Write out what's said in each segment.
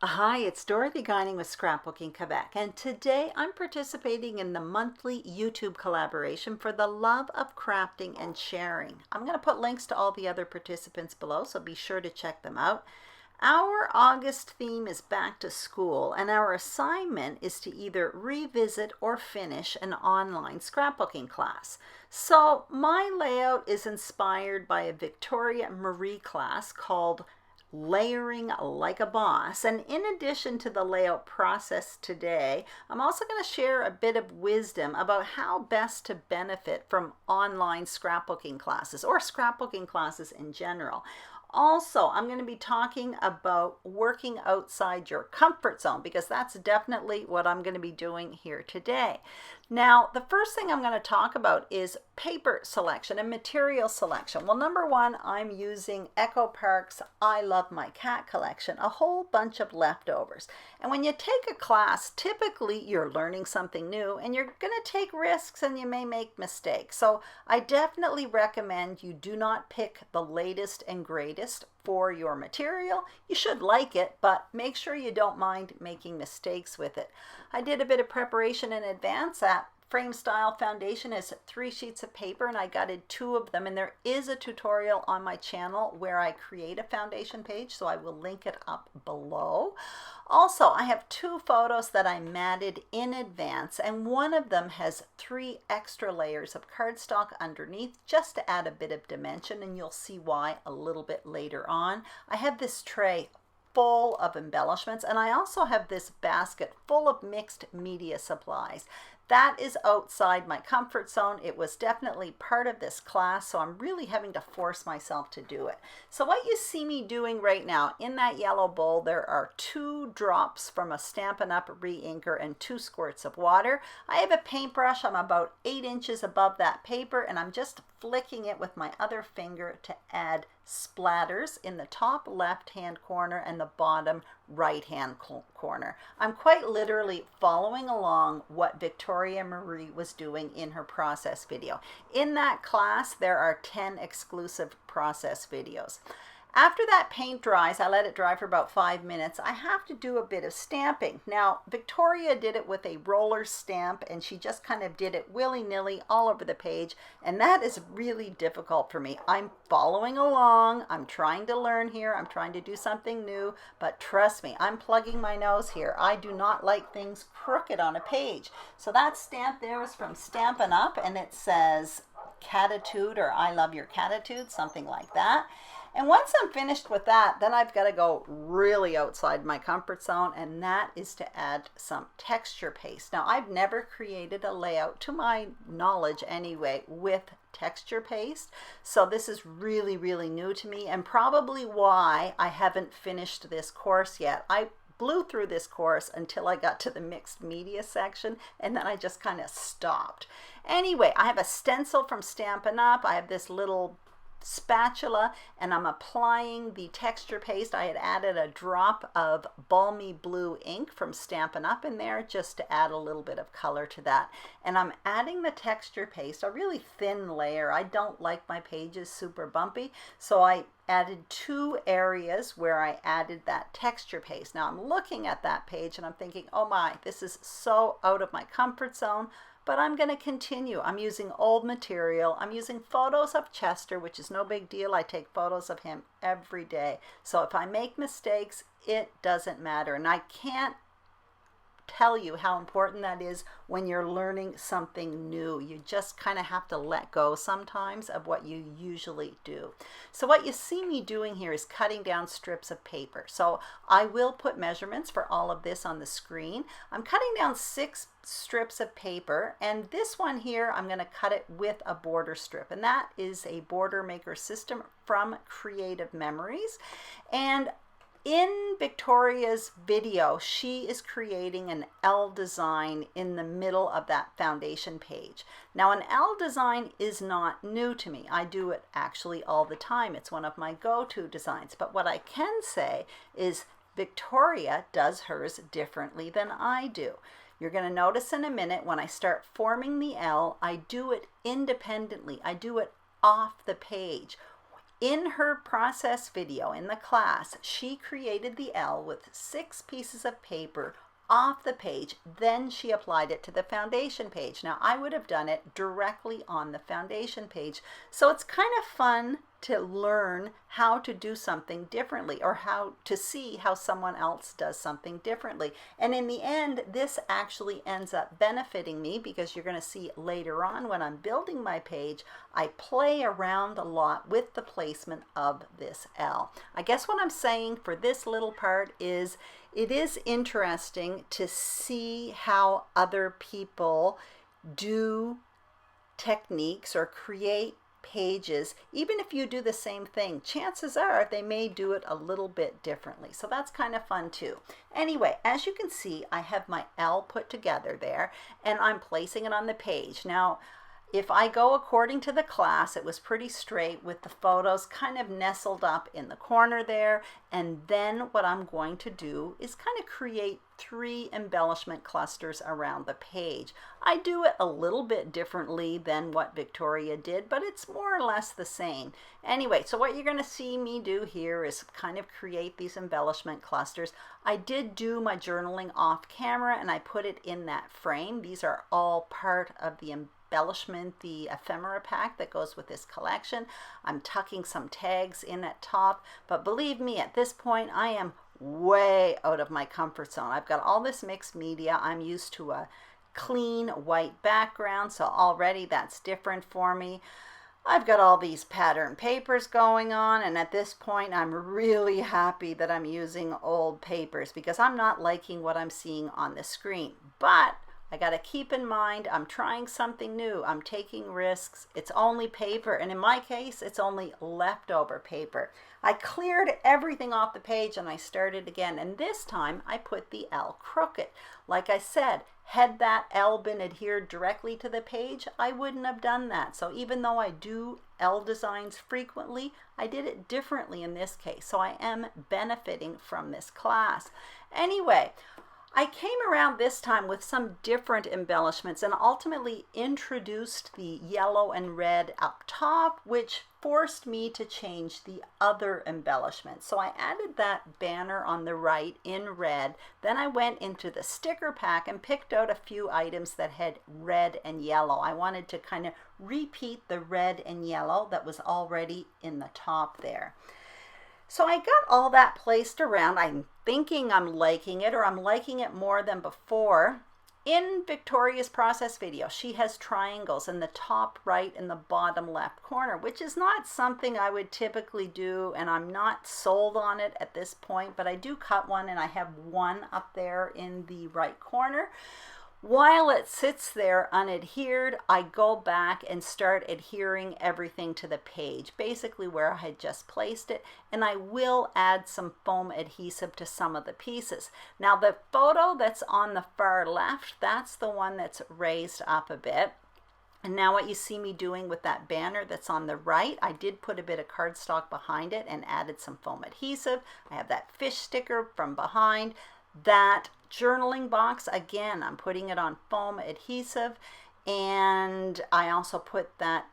Hi, it's Dorothy Gagne with Scrapbooking Quebec, and today I'm participating in the monthly YouTube collaboration for the love of crafting and sharing. I'm going to put links to all the other participants below, so be sure to check them out. Our August theme is back to school, and our assignment is to either revisit or finish an online scrapbooking class. So my layout is inspired by a Victoria Marie class called Layering Like a Boss. And in addition to the layout process today, I'm also going to share a bit of wisdom about how best to benefit from online scrapbooking classes or scrapbooking classes in general. Also, I'm going to be talking about working outside your comfort zone because that's definitely what I'm going to be doing here today. Now, the first thing I'm going to talk about is paper selection and material selection. Well, number one, I'm using Echo Park's I Love My Cat collection, a whole bunch of leftovers. And when you take a class, typically you're learning something new and you're going to take risks and you may make mistakes. So I definitely recommend you do not pick the latest and greatest for your material. You should like it, but make sure you don't mind making mistakes with it. I did a bit of preparation in advance. That frame style foundation is 3 sheets of paper and I gutted 2 of them, and there is a tutorial on my channel where I create a foundation page, so I will link it up below. Also, I have 2 photos that I matted in advance, and one of them has 3 extra layers of cardstock underneath just to add a bit of dimension, and you'll see why a little bit later on. I have this tray full of embellishments, and I also have this basket full of mixed media supplies. That is outside my comfort zone. It was definitely part of this class, so I'm really having to force myself to do it. So what you see me doing right now, in that yellow bowl, there are 2 drops from a Stampin' Up! Re-inker and 2 squirts of water. I have a paintbrush. I'm about 8 inches above that paper, and I'm just flicking it with my other finger to add splatters in the top left-hand corner and the bottom right-hand corner. I'm quite literally following along what Victoria Marie was doing in her process video. In that class, there are 10 exclusive process videos. After that paint dries, I let it dry for about 5 minutes. I have to do a bit of stamping. Now, Victoria did it with a roller stamp, and she just kind of did it willy-nilly all over the page, and that is really difficult for me. I'm following along. I'm trying to learn here. I'm trying to do something new, but trust me, I'm plugging my nose here. I do not like things crooked on a page. So that stamp there is from Stampin' Up, and it says Catitude or I Love Your Catitude, something like that. And once I'm finished with that, then I've got to go really outside my comfort zone, and that is to add some texture paste. Now, I've never created a layout, to my knowledge anyway, with texture paste, so this is really, really new to me, and probably why I haven't finished this course yet. I blew through this course until I got to the mixed media section, and then I just kind of stopped. Anyway, I have a stencil from Stampin' Up! I have this little spatula, and I'm applying the texture paste. I had added a drop of Balmy Blue ink from Stampin' Up! In there just to add a little bit of color to that. And I'm adding the texture paste, a really thin layer. I don't like my pages super bumpy, so I added 2 areas where I added that texture paste. Now I'm looking at that page and I'm thinking, oh my, this is so out of my comfort zone. But I'm going to continue. I'm using old material. I'm using photos of Chester, which is no big deal. I take photos of him every day. So if I make mistakes, it doesn't matter. And I can't tell you how important that is when you're learning something new. You just kind of have to let go sometimes of what you usually do. So what you see me doing here is cutting down strips of paper. So I will put measurements for all of this on the screen. I'm cutting down 6 strips of paper, and this one here I'm going to cut it with a border strip, and that is a border maker system from Creative Memories. And in Victoria's video, she is creating an L design in the middle of that foundation page. Now, an L design is not new to me. I do it actually all the time. It's one of my go-to designs. But what I can say is Victoria does hers differently than I do. You're going to notice in a minute when I start forming the L, I do it independently. I do it off the page. In her process video in the class, she created the L with 6 pieces of paper off the page, then she applied it to the foundation page. Now I would have done it directly on the foundation page. So it's kind of fun to learn how to do something differently, or how to see how someone else does something differently. And in the end, this actually ends up benefiting me, because you're going to see later on when I'm building my page, I play around a lot with the placement of this L. I guess what I'm saying for this little part is it is interesting to see how other people do techniques or create pages. Even if you do the same thing, chances are they may do it a little bit differently. So that's kind of fun too. Anyway, as you can see, I have my L put together there, and I'm placing it on the page. Now, if I go according to the class, it was pretty straight with the photos kind of nestled up in the corner there. And then what I'm going to do is kind of create 3 embellishment clusters around the page. I do it a little bit differently than what Victoria did, but it's more or less the same. Anyway, so what you're going to see me do here is kind of create these embellishment clusters. I did do my journaling off camera, and I put it in that frame. These are all part of the embellishment, the ephemera pack that goes with this collection. I'm tucking some tags in at top, but believe me, at this point I am way out of my comfort zone. I've got all this mixed media. I'm used to a clean white background, so already that's different for me. I've got all these pattern papers going on, and at this point I'm really happy that I'm using old papers, because I'm not liking what I'm seeing on the screen. But I got to keep in mind, I'm trying something new. I'm taking risks. It's only paper, and in my case, it's only leftover paper. I cleared everything off the page and I started again, and this time I put the L crooked. Like I said, had that L been adhered directly to the page, I wouldn't have done that. So even though I do L designs frequently, I did it differently in this case. So I am benefiting from this class. Anyway, I came around this time with some different embellishments and ultimately introduced the yellow and red up top, which forced me to change the other embellishment. So I added that banner on the right in red. Then I went into the sticker pack and picked out a few items that had red and yellow. I wanted to kind of repeat the red and yellow that was already in the top there. So I got all that placed around. I'm thinking I'm liking it, or I'm liking it more than before. In Victoria's process video, she has triangles in the top right and the bottom left corner, which is not something I would typically do, and I'm not sold on it at this point, but I do cut one, and I have one up there in the right corner. While it sits there unadhered, I go back and start adhering everything to the page, basically where I had just placed it, and I will add some foam adhesive to some of the pieces. Now the photo that's on the far left, that's the one that's raised up a bit. And now what you see me doing with that banner that's on the right, I did put a bit of cardstock behind it and added some foam adhesive. I have that fish sticker from behind. That journaling box, again, I'm putting it on foam adhesive, and I also put that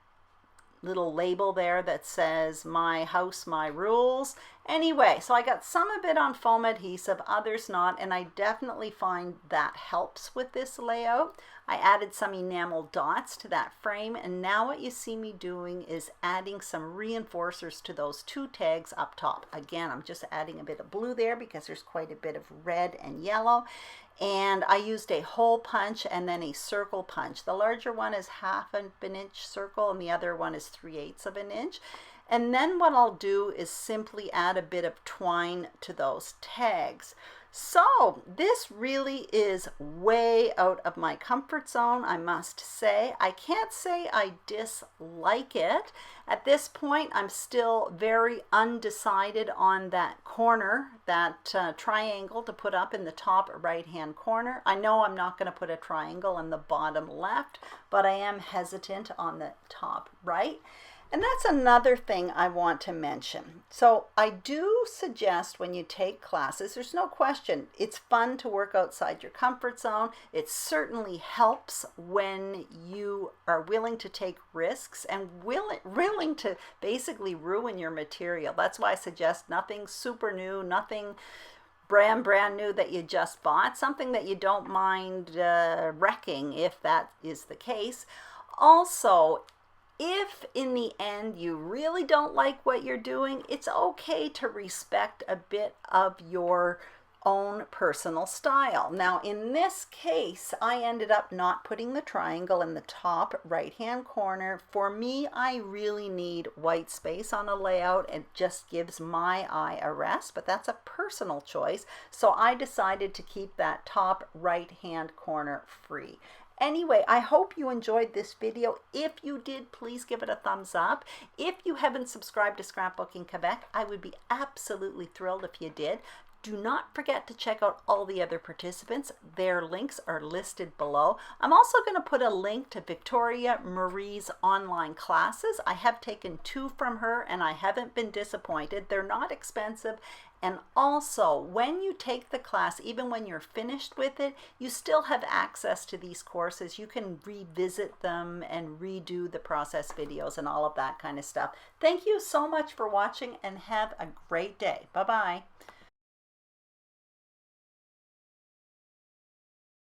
little label there that says "My House, My Rules." Anyway, so I got some of it on foam adhesive, others not, and I definitely find that helps with this layout. I added some enamel dots to that frame, and now what you see me doing is adding some reinforcers to those 2 tags up top. Again, I'm just adding a bit of blue there because there's quite a bit of red and yellow. And I used a hole punch and then a circle punch. The larger one is 1/2 inch circle, and the other one is 3/8 of an inch. And then what I'll do is simply add a bit of twine to those tags. So this really is way out of my comfort zone, I must say. I can't say I dislike it. At this point, I'm still very undecided on that corner, that triangle to put up in the top right-hand corner. I know I'm not going to put a triangle in the bottom left, but I am hesitant on the top right. And that's another thing I want to mention. So I do suggest when you take classes, there's no question, it's fun to work outside your comfort zone. It certainly helps when you are willing to take risks and willing to basically ruin your material. That's why I suggest nothing super new, nothing brand new that you just bought, something that you don't mind wrecking if that is the case. Also, if in the end you really don't like what you're doing, it's okay to respect a bit of your own personal style. Now in this case, I ended up not putting the triangle in the top right hand corner. For me, I really need white space on a layout. It just gives my eye a rest, but that's a personal choice. So I decided to keep that top right hand corner free. Anyway, I hope you enjoyed this video. If you did, please give it a thumbs up. If you haven't subscribed to Scrapbooking Quebec, I would be absolutely thrilled if you did. Do not forget to check out all the other participants. Their links are listed below. I'm also going to put a link to Victoria Marie's online classes. I have taken 2 from her and I haven't been disappointed. They're not expensive. And also, when you take the class, even when you're finished with it, you still have access to these courses. You can revisit them and redo the process videos and all of that kind of stuff. Thank you so much for watching and have a great day. Bye-bye.